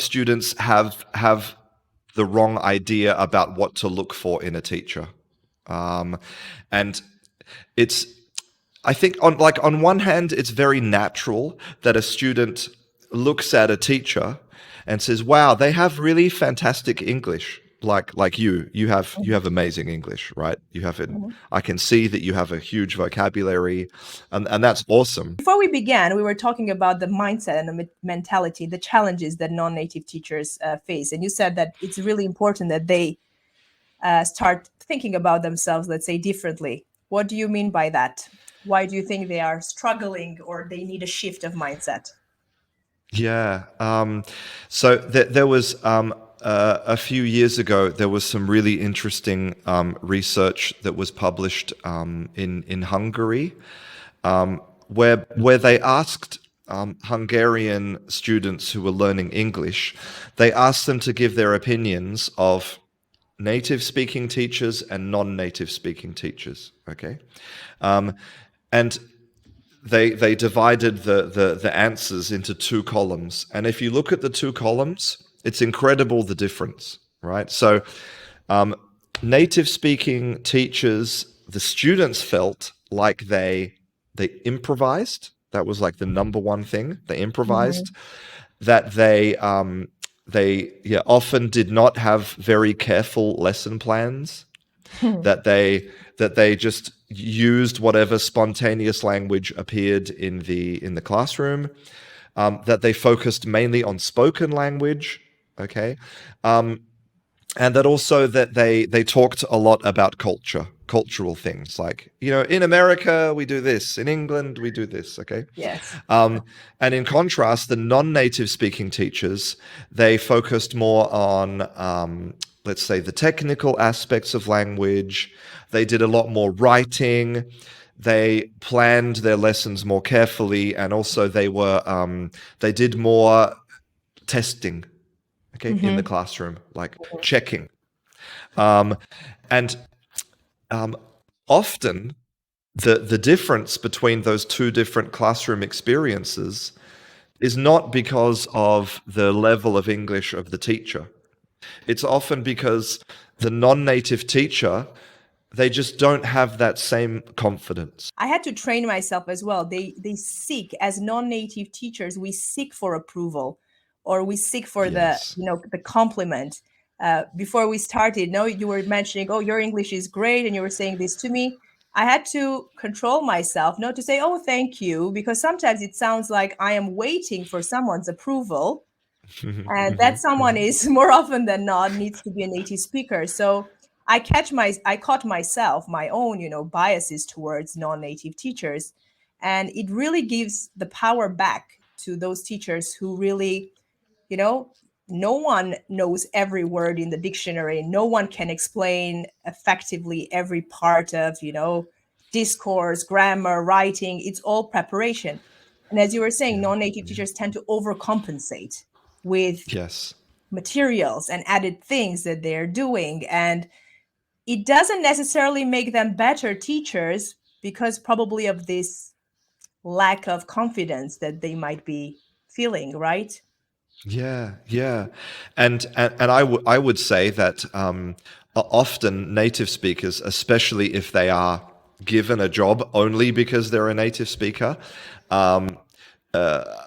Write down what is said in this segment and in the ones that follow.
students have the wrong idea about what to look for in a teacher. And it's, I think on one hand, it's very natural that a student looks at a teacher and says, wow, they have really fantastic English. Like you have amazing English, right? You have it. I can see that you have a huge vocabulary, and that's awesome. Before we began, we were talking about the mindset and the mentality, the challenges that non-native teachers face. And you said that it's really important that they start thinking about themselves, let's say, differently. What do you mean by that? Why do you think they are struggling or they need a shift of mindset? Yeah. So there was a few years ago, there was some really interesting research that was published in Hungary, where they asked Hungarian students who were learning English, they asked them to give their opinions of native speaking teachers and non-native speaking teachers. Okay, and they divided the answers into two columns, and if you look at the two columns, it's incredible the difference, right? So native speaking teachers, the students felt like they improvised. That was like the number one thing. They improvised. That they often did not have very careful lesson plans. That they just used whatever spontaneous language appeared in the classroom. That they focused mainly on spoken language. Okay, and that also that they talked a lot about cultural things, like, you know, in America we do this, in England we do this. Okay. Yes. And in contrast, the non-native speaking teachers, they focused more on let's say the technical aspects of language. They did a lot more writing. They planned their lessons more carefully, and also they did more testing, okay, in the classroom, like checking. And often the difference between those two different classroom experiences is not because of the level of English of the teacher. It's often because the non-native teacher, they just don't have that same confidence. I had to train myself as well. They seek, as non-native teachers, we seek for approval, or we seek for the compliment. Before we started, you were mentioning, oh, your English is great, and you were saying this to me. I had to control myself not to say, oh, thank you, because sometimes it sounds like I am waiting for someone's approval, and that someone is more often than not needs to be a native speaker. So I caught myself, my own, biases towards non-native teachers, and it really gives the power back to those teachers who really, no one knows every word in the dictionary. No one can explain effectively every part of, discourse, grammar, writing. It's all preparation. And as you were saying, non-native teachers tend to overcompensate with materials and added things that they're doing. And it doesn't necessarily make them better teachers, because probably of this lack of confidence that they might be feeling, right? Yeah. And I would say that often native speakers, especially if they are given a job only because they're a native speaker, a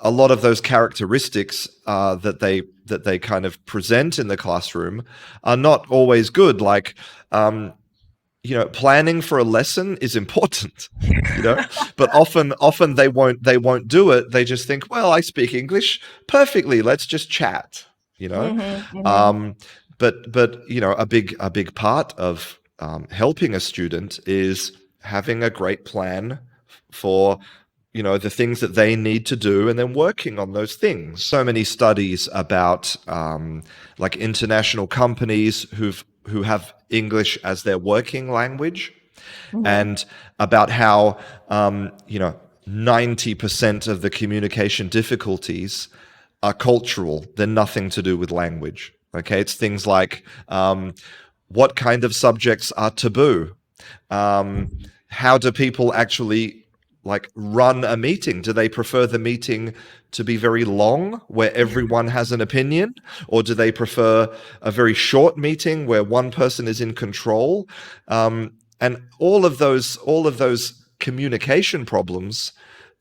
lot of those characteristics that they kind of present in the classroom are not always good. Like, planning for a lesson is important, but often they won't do it. They just think, well, I speak English perfectly, let's just chat, But a big part of helping a student is having a great plan for the things that they need to do, and then working on those things. So many studies about like international companies who have English as their working language, and about how 90% of the communication difficulties are cultural. They're nothing to do with language. Okay, it's things like what kind of subjects are taboo? How do people actually like run a meeting? Do they prefer the meeting to be very long, where everyone has an opinion, or do they prefer a very short meeting where one person is in control? And all of those communication problems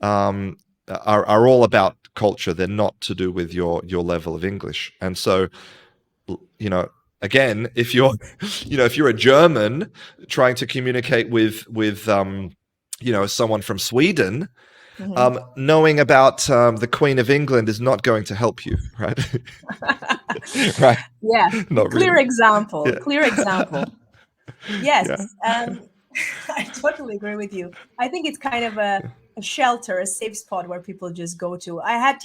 are all about culture. They're not to do with your level of English. And so, you know, again, if you're if you're a German trying to communicate with someone from Sweden, knowing about the Queen of England is not going to help you, right? Right? Yeah, Not clear really. example. Yeah. Clear example. Yes, Yeah. I totally agree with you. I think it's kind of a shelter, a safe spot where people just go to. I had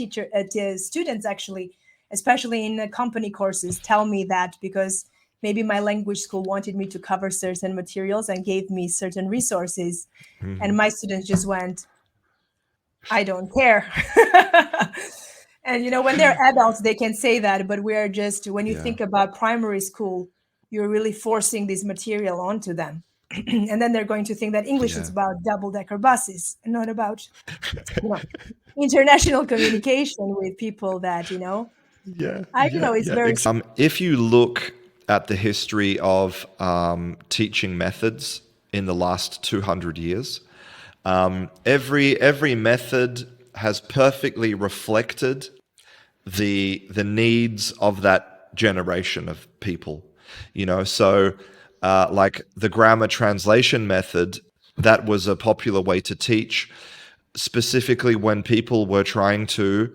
students actually, especially in company courses, tell me that because maybe my language school wanted me to cover certain materials and gave me certain resources, and my students just went, "I don't care." And when they're adults, they can say that, but we are just, when you think about primary school, you're really forcing this material onto them. And then they're going to think that English is about double-decker buses and not about international communication with people that it's very If you look at the history of teaching methods in the last 200 years, every method has perfectly reflected the needs of that generation of people. So like the grammar translation method, that was a popular way to teach, specifically when people were trying to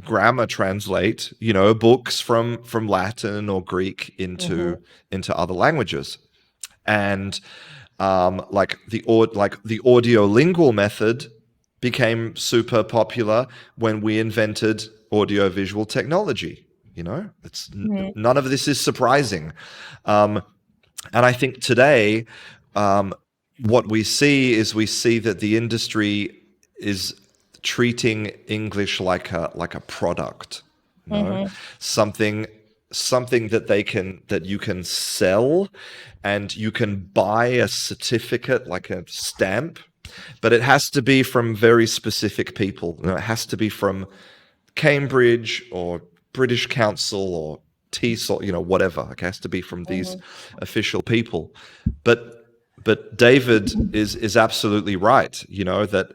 grammar translate, books from Latin or Greek into other languages. And like the audiolingual method became super popular when we invented audiovisual technology. It's none of this is surprising. And I think today, what we see that the industry is treating English like a product, something that you can sell, and you can buy a certificate, like a stamp, but it has to be from very specific people. It has to be from Cambridge or British Council or TESOL, whatever. It has to be from these official people. But David is absolutely right, that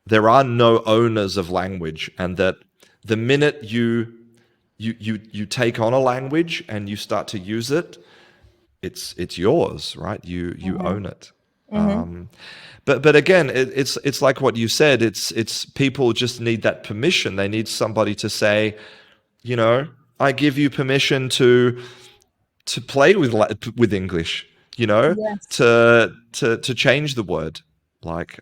there are no owners of language, and that the minute you take on a language and you start to use it, it's yours, right? You own it. But again, it's like what you said. It's people just need that permission. They need somebody to say, I give you permission to play with English. yes. To change the word. Like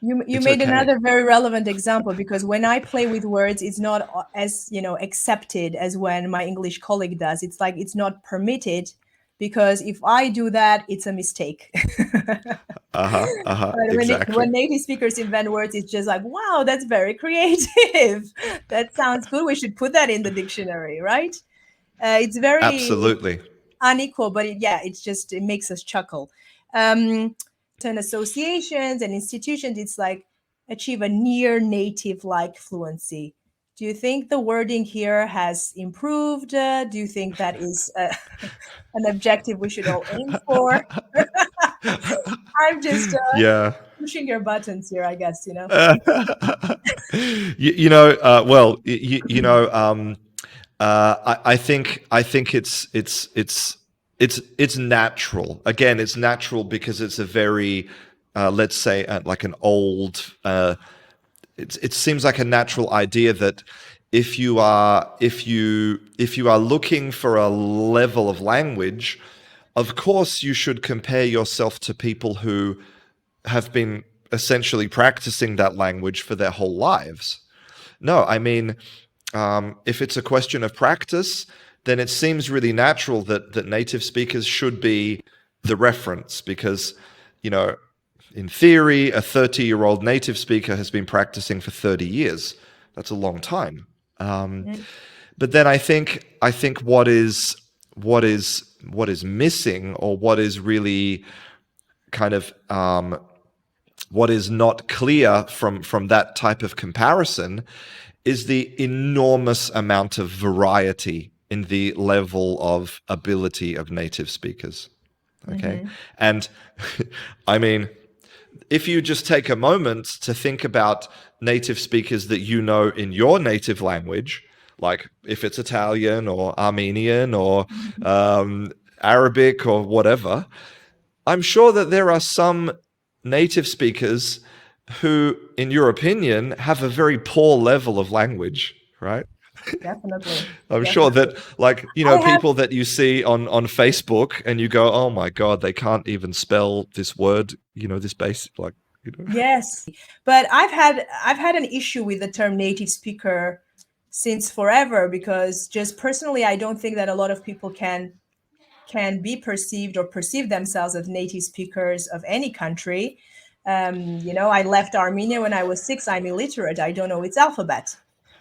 You made another very relevant example, because when I play with words, it's not as accepted as when my English colleague does. It's like it's not permitted, because if I do that, it's a mistake. Exactly. When native speakers invent words, it's just like, wow, that's very creative. That sounds good. We should put that in the dictionary, right? It's very Absolutely unequal, but it makes us chuckle. And associations and institutions, it's like achieve a near native like fluency. Do you think the wording here has improved? Do you think that is an objective we should all aim for? I'm just pushing your buttons here, I guess. I think it's natural. Again, it's natural because it's a very let's say like an old. It seems like a natural idea that if you are looking for a level of language, of course you should compare yourself to people who have been essentially practicing that language for their whole lives. No, I mean, if it's a question of practice, then it seems really natural that native speakers should be the reference, because, in theory, a 30-year-old native speaker has been practicing for 30 years. That's a long time. But then I think what is missing, or what is really kind of what is not clear from that type of comparison is the enormous amount of variety in the level of ability of native speakers. Okay. Mm-hmm. And I mean, if you just take a moment to think about native speakers that you know in your native language, like if it's Italian or Armenian or Arabic or whatever, I'm sure that there are some native speakers who, in your opinion, have a very poor level of language, right? Definitely. I'm sure Definitely. that, like, I have people that you see on Facebook and you go, oh my God, they can't even spell this word, this basic, like, Yes, but I've had an issue with the term native speaker since forever, because just personally I don't think that a lot of people can be perceived or perceive themselves as native speakers of any country. I left Armenia when I was 6. I'm illiterate. I don't know its alphabet.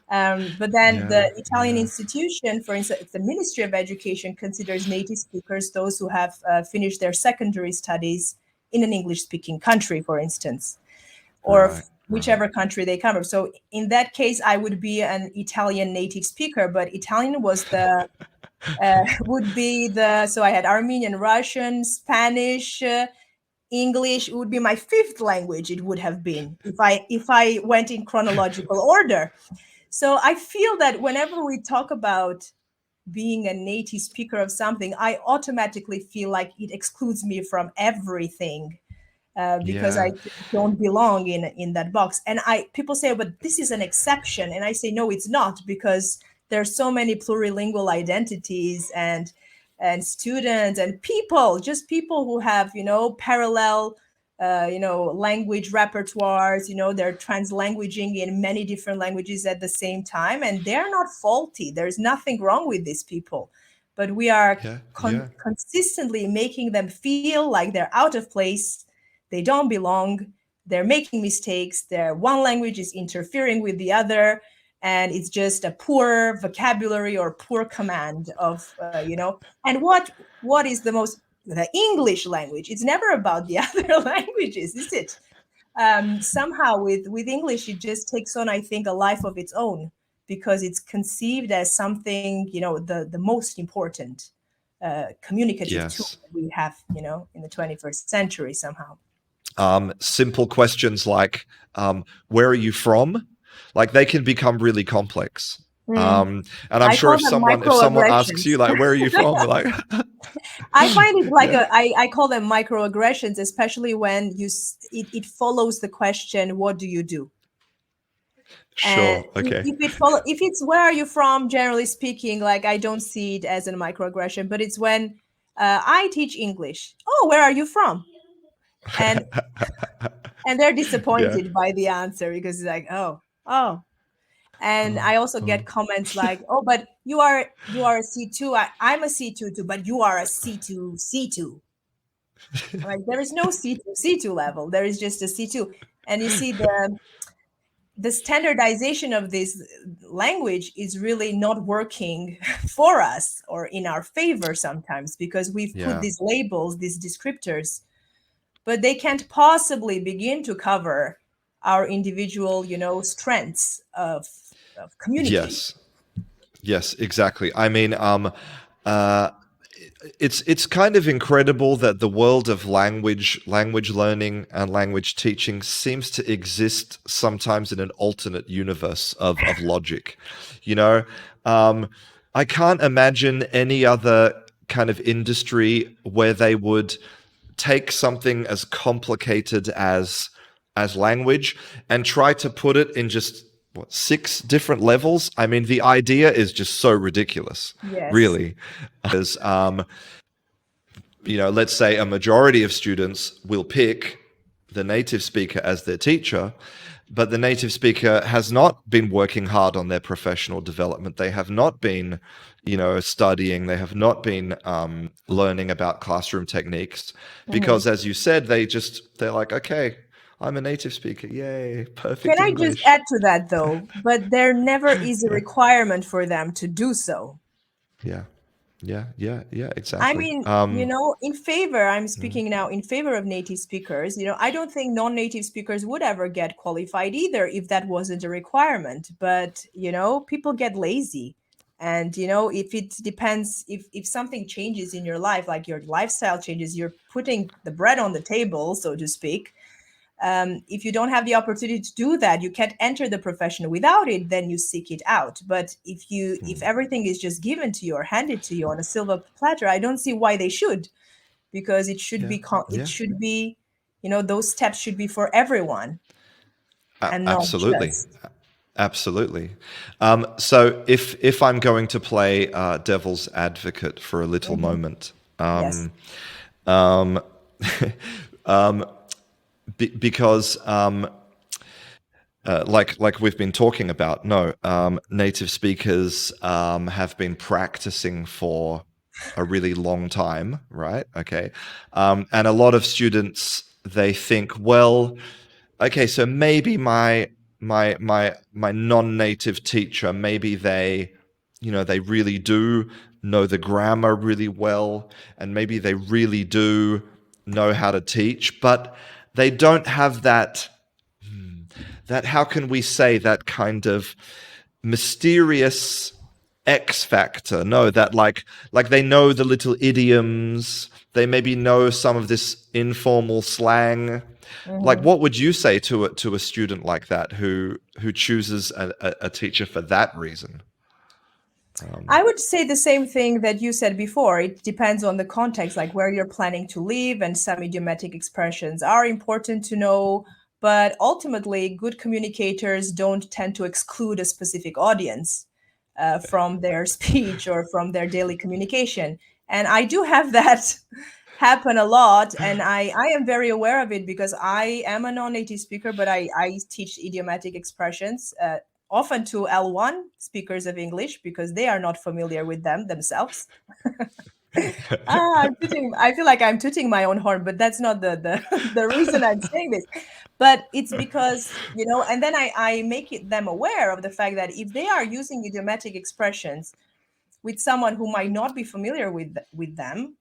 But then the Italian institution, for instance, the Ministry of Education, considers native speakers those who have finished their secondary studies in an English-speaking country, for instance, or whichever country they come from. So in that case, I would be an Italian native speaker, but Italian was would be so I had Armenian, Russian, Spanish, English. It would be my 5th language. It would have been if I went in chronological order. So I feel that whenever we talk about being a native speaker of something, I automatically feel like it excludes me from everything, because I don't belong in that box. And people say, but this is an exception. And I say, no, it's not, because there's so many plurilingual identities and students and people who have, parallel, language repertoires, they're translanguaging in many different languages at the same time, and they're not faulty. There's nothing wrong with these people, but we are consistently making them feel like they're out of place. They don't belong. They're making mistakes. Their one language is interfering with the other, and it's just a poor vocabulary or poor command of, And what is the English language? It's never about the other languages, is it? Somehow with English, it just takes on, I think, a life of its own, because it's conceived as something, the most important communicative tool that we have, in the 21st century somehow. Simple questions like, where are you from? Like, they can become really complex. And I'm sure if someone asks you, like, where are you from? Like, I find it like I call them microaggressions, especially when it follows the question, what do you do? Sure. And okay. If it's where are you from, generally speaking, like, I don't see it as a microaggression, but it's when I teach English. Oh, where are you from? And they're disappointed by the answer, because it's like, oh. And I also get comments like, oh, but you are a C2. I'm a C2 too, but you are a C2 C2. Like, there is no C2 C2 level. There is just a C2. And you see the standardization of this language is really not working for us or in our favor sometimes, because we've put these labels, these descriptors, but they can't possibly begin to cover our individual, strengths of communicating. Yes, exactly. I mean, it's kind of incredible that the world of language learning and language teaching seems to exist sometimes in an alternate universe of logic. I can't imagine any other kind of industry where they would take something as complicated as language and try to put it in just 6 different levels. I mean, the idea is just so ridiculous, really. Because, let's say a majority of students will pick the native speaker as their teacher, but the native speaker has not been working hard on their professional development. They have not been, studying. They have not been learning about classroom techniques, because, as you said, they're like, okay, I'm a native speaker. Yay, perfect Can English. I just add to that, though? But there never is a requirement for them to do so. Yeah. I exactly. mean, I'm speaking now in favor of native speakers. I don't think non-native speakers would ever get qualified either if that wasn't a requirement. But, people get lazy. And, if it depends, if something changes in your life, like your lifestyle changes, you're putting the bread on the table, so to speak. If you don't have the opportunity to do that, you can't enter the profession without it, then you seek it out. But if everything is just given to you or handed to you on a silver platter, I don't see why they should, because it should be those steps should be for everyone and not Absolutely. just. Absolutely. So if I'm going to play devil's advocate for a little Mhm. moment, Yes. because like we've been talking about, no, native speakers have been practicing for a really long time, right? Okay, and a lot of students, they think, well, okay, so maybe my non-native teacher, maybe they really do know the grammar really well, and maybe they really do know how to teach, but they don't have that how can we say, that kind of mysterious X factor. No, that like they know the little idioms, they maybe know some of this informal slang. Like, Mhm. what would you say to a student like that who chooses a teacher for that reason? I would say the same thing that you said before. It depends on the context, like where you're planning to live, and some idiomatic expressions are important to know. But ultimately, good communicators don't tend to exclude a specific audience from their speech or from their daily communication. And I do have that happen a lot. And I am very aware of it because I am a non-native speaker, but I teach idiomatic expressions. Often to L1 speakers of English because they are not familiar with them themselves. I feel like I'm tooting my own horn, but that's not the reason I'm saying this. But it's because, and then I make them aware of the fact that if they are using idiomatic expressions with someone who might not be familiar with them,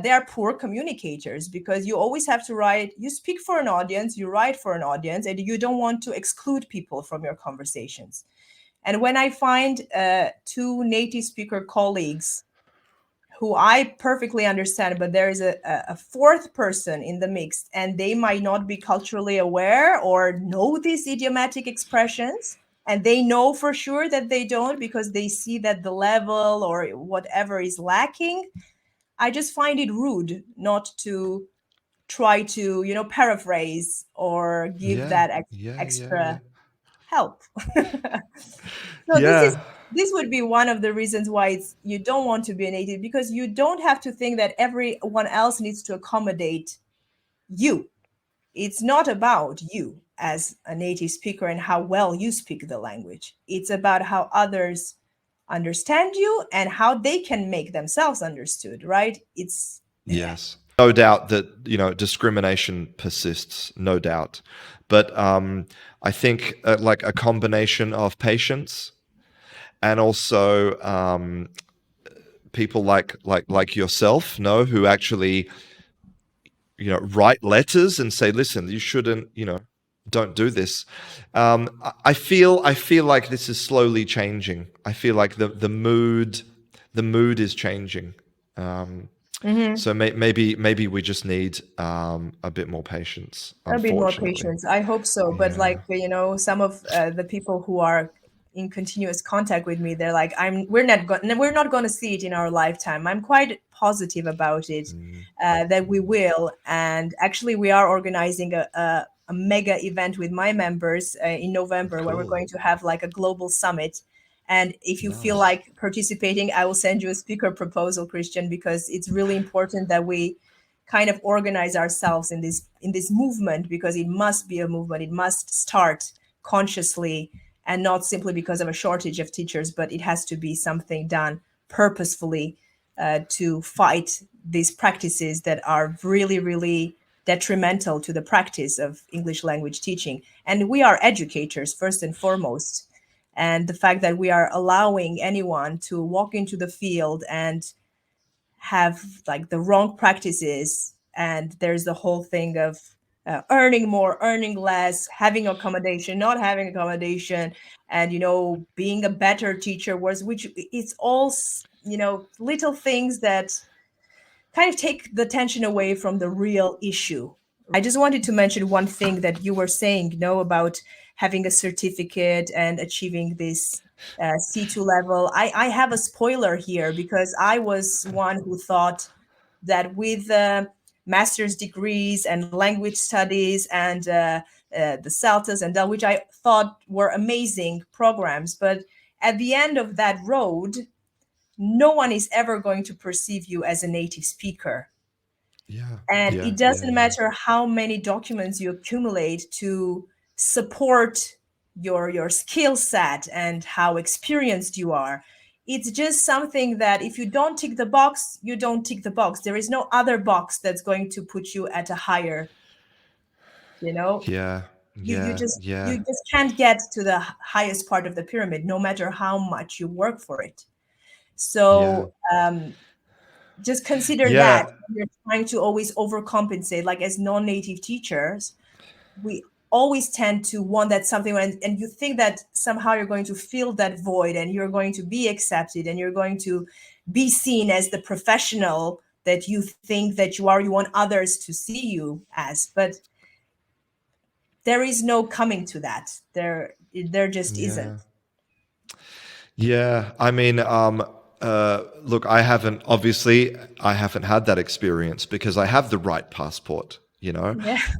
they are poor communicators, because you always have to write, you speak for an audience, you write for an audience, and you don't want to exclude people from your conversations. And when I find two native speaker colleagues who I perfectly understand, but there is a fourth person in the mix, and they might not be culturally aware or know these idiomatic expressions, and they know for sure that they don't because they see that the level or whatever is lacking, I just find it rude not to try to, paraphrase or give Yeah, that yeah, yeah, yeah, extra help. So yeah, this would be one of the reasons why you don't want to be a native, because you don't have to think that everyone else needs to accommodate you. It's not about you as a native speaker and how well you speak the language. It's about how others understand you and how they can make themselves understood, right? It's yes. No doubt that discrimination persists, no doubt, but I think like a combination of patience and also people like yourself, no, who actually write letters and say, listen, you shouldn't, don't do this. I feel like this is slowly changing. I feel like the mood is changing. Mhm. So maybe we just need a bit more patience, A bit more unfortunately. patience. I hope so. But Yeah. like, some of the people who are in continuous contact with me, they're like, we're not going to see it in our lifetime. I'm quite positive about it, that we will. And actually, we are organizing a mega event with my members in November, where we're Cool. going to have like a global summit. And if you feel Nice. like participating, I will send you a speaker proposal, Christian, because it's really important that we kind of organize ourselves in this movement, because it must be a movement. It must start consciously, and not simply because of a shortage of teachers, but it has to be something done purposefully to fight these practices that are really, really detrimental to the practice of English language teaching. And we are educators first and foremost. And the fact that we are allowing anyone to walk into the field and have like the wrong practices, and there's the whole thing of earning more, earning less, having accommodation, not having accommodation, and being a better teacher, which it's all little things that kind of take the attention away from the real issue. I just wanted to mention one thing that you were saying, about having a certificate and achieving this C2 level. I have a spoiler here, because I was one who thought that with master's degrees and language studies and the CELTAs and which I thought were amazing programs, but at the end of that road, no one is ever going to perceive you as a native speaker. And it doesn't matter how many documents you accumulate to support your skill set and how experienced you are. It's just something that if you don't tick the box, you don't tick the box. There is no other box that's going to put you at a higher, you just can't get to the highest part of the pyramid, no matter how much you work for it. So just consider that you're trying to always overcompensate. Like as non-native teachers, we always tend to want that something, and you think that somehow you're going to fill that void, and you're going to be accepted, and you're going to be seen as the professional that you think that you are. You want others to see you as, but there is no coming to that. There just isn't. Yeah, I mean, look, I haven't had that experience because I have the right passport,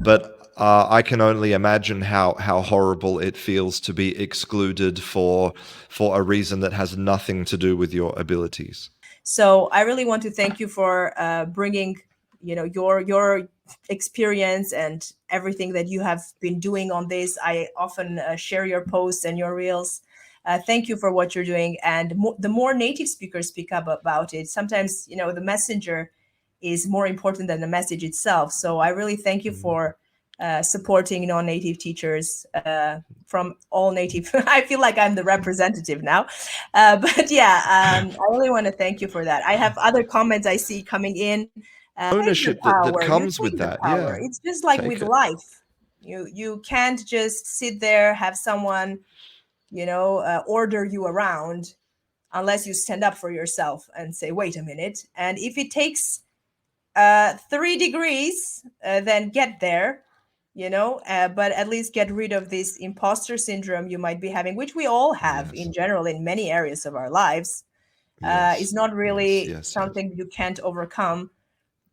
but I can only imagine how horrible it feels to be excluded for a reason that has nothing to do with your abilities. So I really want to thank you for bringing, your experience and everything that you have been doing on this. I often share your posts and your reels. Thank you for what you're doing. And the more native speakers speak up about it, sometimes, the messenger is more important than the message itself. So I really thank you for supporting non-native teachers from all native. I feel like I'm the representative now. But yeah, I really want to thank you for that. I have other comments I see coming in. Ownership that comes with that. Yeah. It's just like with life. You can't just sit there, have someone order you around, unless you stand up for yourself and say, wait a minute. And if it takes 3 degrees, then get there, but at least get rid of this imposter syndrome you might be having, which we all have in general in many areas of our lives. It's not really something you can't overcome,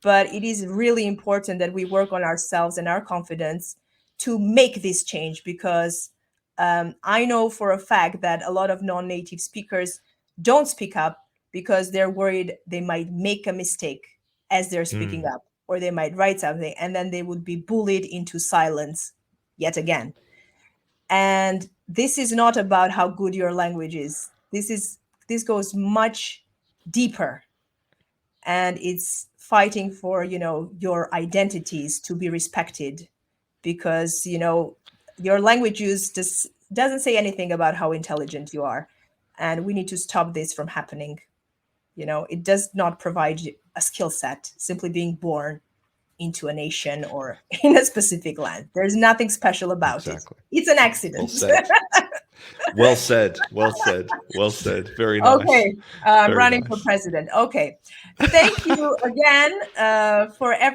but it is really important that we work on ourselves and our confidence to make this change, because I know for a fact that a lot of non-native speakers don't speak up because they're worried they might make a mistake as they're speaking up, or they might write something and then they would be bullied into silence yet again. And this is not about how good your language is. This goes much deeper, and it's fighting for, your identities to be respected, because, your language use doesn't say anything about how intelligent you are. And we need to stop this from happening. It does not provide a skill set, simply being born into a nation or in a specific land. There's nothing special about it. It's an accident. Well said. Well said. Well said. Very nice. Okay. Running for president. Okay. Thank you again for everything.